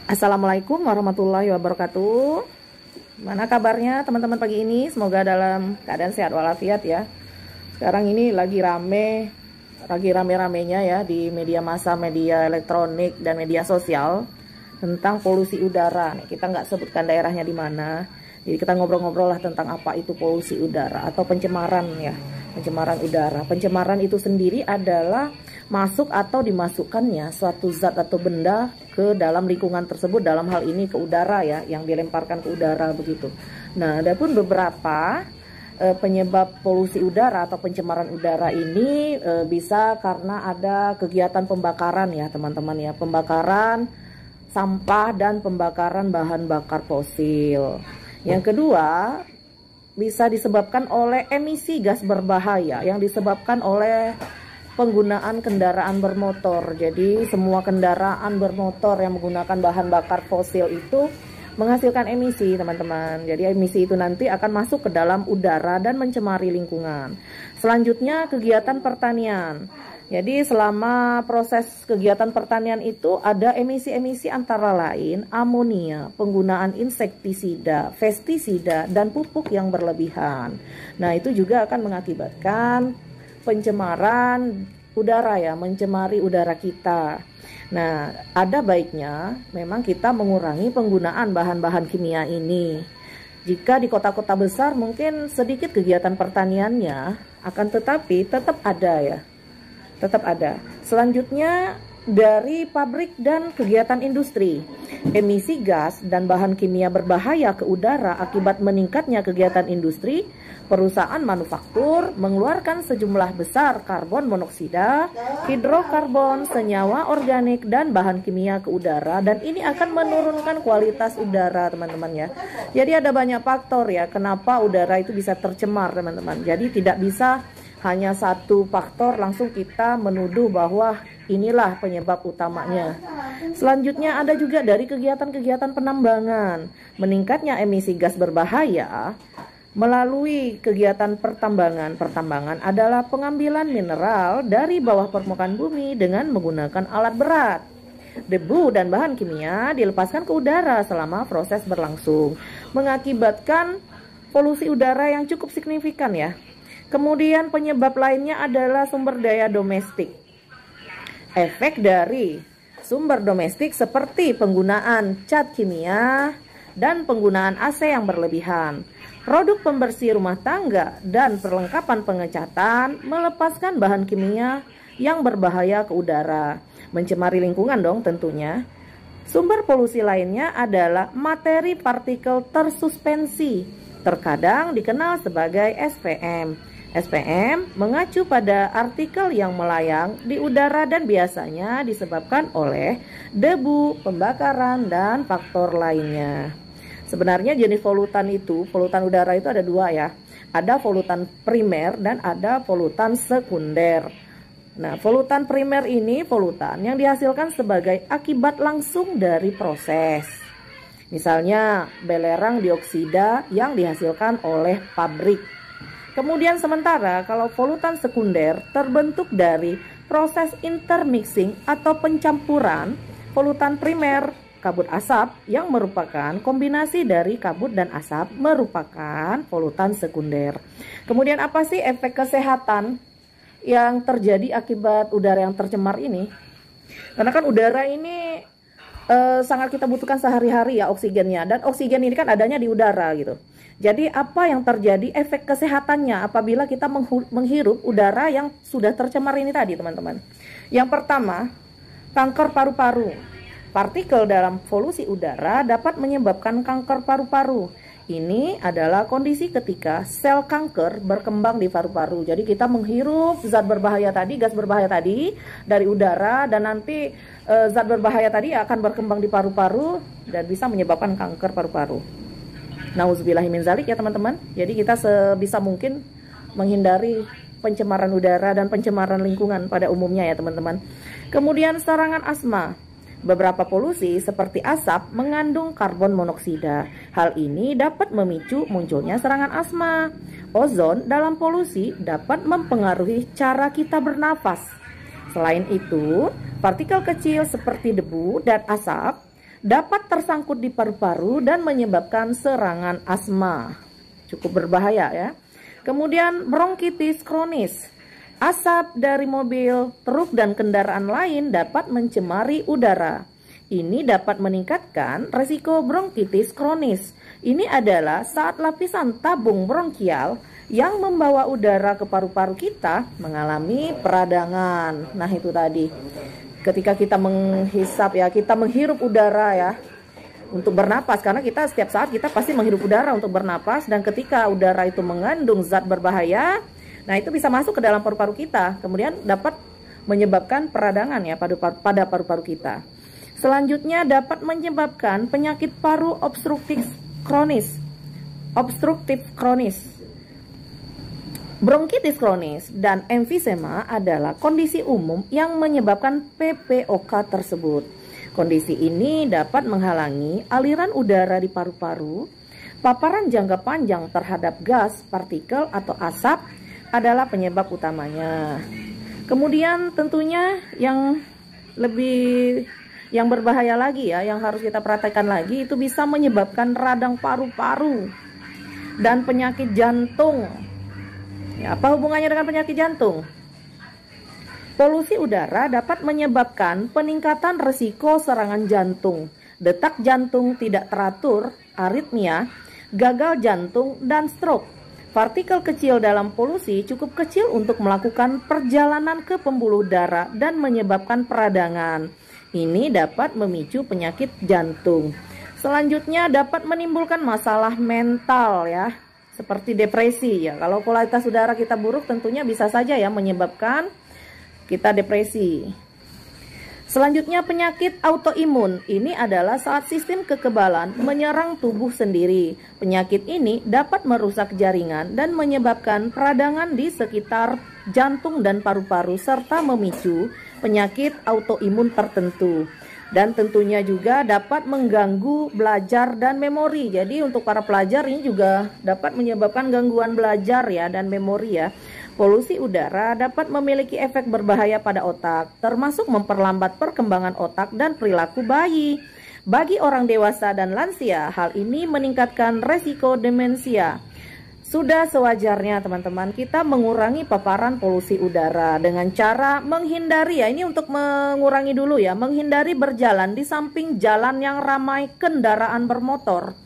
Assalamualaikum warahmatullahi wabarakatuh. Mana kabarnya teman-teman pagi ini? Semoga dalam keadaan sehat walafiat ya. Sekarang ini lagi rame-ramenya ya di media massa, media elektronik dan media sosial tentang polusi udara. Nih, kita nggak sebutkan daerahnya di mana. Jadi kita ngobrol-ngobrol lah tentang apa itu polusi udara atau pencemaran ya. Pencemaran udara. Pencemaran itu sendiri adalah masuk atau dimasukkannya suatu zat atau benda ke dalam lingkungan tersebut, dalam hal ini ke udara ya, yang dilemparkan ke udara begitu. Nah, ada pun beberapa penyebab polusi udara atau pencemaran udara ini bisa karena ada kegiatan pembakaran ya teman-teman ya, pembakaran sampah dan pembakaran bahan bakar fosil. Yang kedua, bisa disebabkan oleh emisi gas berbahaya yang disebabkan oleh penggunaan kendaraan bermotor. Jadi semua kendaraan bermotor yang menggunakan bahan bakar fosil itu menghasilkan emisi teman-teman. Jadi emisi itu nanti akan masuk ke dalam udara dan mencemari lingkungan. Selanjutnya kegiatan pertanian. Jadi selama proses kegiatan pertanian itu ada emisi-emisi antara lain amonia, penggunaan insektisida, pestisida, dan pupuk yang berlebihan. Nah, itu juga akan mengakibatkan pencemaran udara ya, mencemari udara kita. Nah, ada baiknya memang kita mengurangi penggunaan bahan-bahan kimia ini. Jika di kota-kota besar mungkin sedikit kegiatan pertaniannya, akan tetapi tetap ada ya. Tetap ada. Selanjutnya dari pabrik dan kegiatan industri. Emisi gas dan bahan kimia berbahaya ke udara akibat meningkatnya kegiatan industri. Perusahaan manufaktur mengeluarkan sejumlah besar karbon monoksida, hidrokarbon, senyawa organik, dan bahan kimia ke udara, dan ini akan menurunkan kualitas udara teman-teman ya. Jadi ada banyak faktor ya kenapa udara itu bisa tercemar teman-teman. Jadi tidak bisa hanya satu faktor langsung kita menuduh bahwa inilah penyebab utamanya. Selanjutnya ada juga dari kegiatan-kegiatan penambangan. Meningkatnya emisi gas berbahaya melalui kegiatan pertambangan. Pertambangan adalah pengambilan mineral dari bawah permukaan bumi dengan menggunakan alat berat. Debu dan bahan kimia dilepaskan ke udara selama proses berlangsung, mengakibatkan polusi udara yang cukup signifikan ya. Kemudian penyebab lainnya adalah sumber daya domestik. Efek dari sumber domestik seperti penggunaan cat kimia dan penggunaan AC yang berlebihan. Produk pembersih rumah tangga dan perlengkapan pengecatan melepaskan bahan kimia yang berbahaya ke udara, mencemari lingkungan dong tentunya. Sumber polusi lainnya adalah materi partikel tersuspensi, terkadang dikenal sebagai SPM. SPM mengacu pada partikel yang melayang di udara dan biasanya disebabkan oleh debu, pembakaran, dan faktor lainnya. Sebenarnya jenis polutan udara itu ada dua ya. Ada polutan primer dan ada polutan sekunder. Nah, polutan primer ini polutan yang dihasilkan sebagai akibat langsung dari proses. Misalnya belerang dioksida yang dihasilkan oleh pabrik. Kemudian sementara kalau polutan sekunder terbentuk dari proses intermixing atau pencampuran polutan primer, kabut asap yang merupakan kombinasi dari kabut dan asap merupakan polutan sekunder. Kemudian apa sih efek kesehatan yang terjadi akibat udara yang tercemar ini? Karena kan udara ini sangat kita butuhkan sehari-hari ya oksigennya, dan oksigen ini kan adanya di udara gitu. Jadi apa yang terjadi efek kesehatannya apabila kita menghirup udara yang sudah tercemar ini tadi teman-teman? Yang pertama, kanker paru-paru. Partikel dalam polusi udara dapat menyebabkan kanker paru-paru. Ini adalah kondisi ketika sel kanker berkembang di paru-paru. Jadi kita menghirup zat berbahaya tadi, gas berbahaya tadi dari udara, dan nanti zat berbahaya tadi akan berkembang di paru-paru dan bisa menyebabkan kanker paru-paru. Nauzubillahi min zalik ya teman-teman. Jadi kita sebisa mungkin menghindari pencemaran udara dan pencemaran lingkungan pada umumnya ya teman-teman. Kemudian serangan asma. Beberapa polusi seperti asap mengandung karbon monoksida. Hal ini dapat memicu munculnya serangan asma. Ozon dalam polusi dapat mempengaruhi cara kita bernafas. Selain itu, partikel kecil seperti debu dan asap dapat tersangkut di paru-paru dan menyebabkan serangan asma. Cukup berbahaya ya. Kemudian bronkitis kronis. Asap dari mobil, truk, dan kendaraan lain dapat mencemari udara. Ini dapat meningkatkan resiko bronkitis kronis. Ini adalah saat lapisan tabung bronkial yang membawa udara ke paru-paru kita mengalami peradangan. Nah, itu tadi. Ketika kita menghisap ya, kita menghirup udara ya untuk bernapas, karena kita setiap saat kita pasti menghirup udara untuk bernapas, dan ketika udara itu mengandung zat berbahaya, nah itu bisa masuk ke dalam paru-paru kita, kemudian dapat menyebabkan peradangan ya pada paru-paru kita. Selanjutnya dapat menyebabkan penyakit paru obstruktif kronis. Bronkitis kronis dan emfisema adalah kondisi umum yang menyebabkan PPOK tersebut. Kondisi ini dapat menghalangi aliran udara di paru-paru. Paparan jangka panjang terhadap gas, partikel, atau asap adalah penyebab utamanya. Kemudian tentunya yang berbahaya lagi ya, yang harus kita perhatikan lagi, itu bisa menyebabkan radang paru-paru dan penyakit jantung. Ya, apa hubungannya dengan penyakit jantung? Polusi udara dapat menyebabkan peningkatan risiko serangan jantung, detak jantung tidak teratur, aritmia, gagal jantung, dan stroke. Partikel kecil dalam polusi cukup kecil untuk melakukan perjalanan ke pembuluh darah dan menyebabkan peradangan. Ini dapat memicu penyakit jantung. Selanjutnya dapat menimbulkan masalah mental ya, seperti depresi ya. Kalau kualitas udara kita buruk tentunya bisa saja ya menyebabkan kita depresi. Selanjutnya penyakit autoimun. Ini adalah saat sistem kekebalan menyerang tubuh sendiri. Penyakit ini dapat merusak jaringan dan menyebabkan peradangan di sekitar jantung dan paru-paru serta memicu penyakit autoimun tertentu. Dan tentunya juga dapat mengganggu belajar dan memori. Jadi untuk para pelajar ini juga dapat menyebabkan gangguan belajar ya dan memori ya. Polusi udara dapat memiliki efek berbahaya pada otak, termasuk memperlambat perkembangan otak dan perilaku bayi. Bagi orang dewasa dan lansia, hal ini meningkatkan resiko demensia. Sudah sewajarnya teman-teman kita mengurangi paparan polusi udara dengan cara menghindari ya, ini untuk mengurangi dulu ya, menghindari berjalan di samping jalan yang ramai kendaraan bermotor.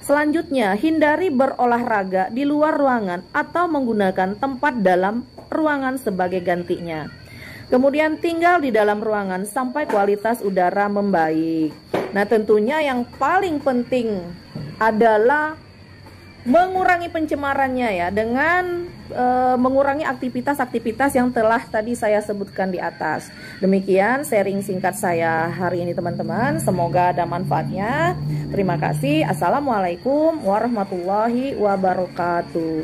Selanjutnya, hindari berolahraga di luar ruangan atau menggunakan tempat dalam ruangan sebagai gantinya. Kemudian tinggal di dalam ruangan sampai kualitas udara membaik. Nah, tentunya yang paling penting adalah mengurangi pencemarannya ya dengan mengurangi aktivitas-aktivitas yang telah tadi saya sebutkan di atas. Demikian sharing singkat saya hari ini teman-teman, semoga ada manfaatnya. Terima kasih. Assalamualaikum warahmatullahi wabarakatuh.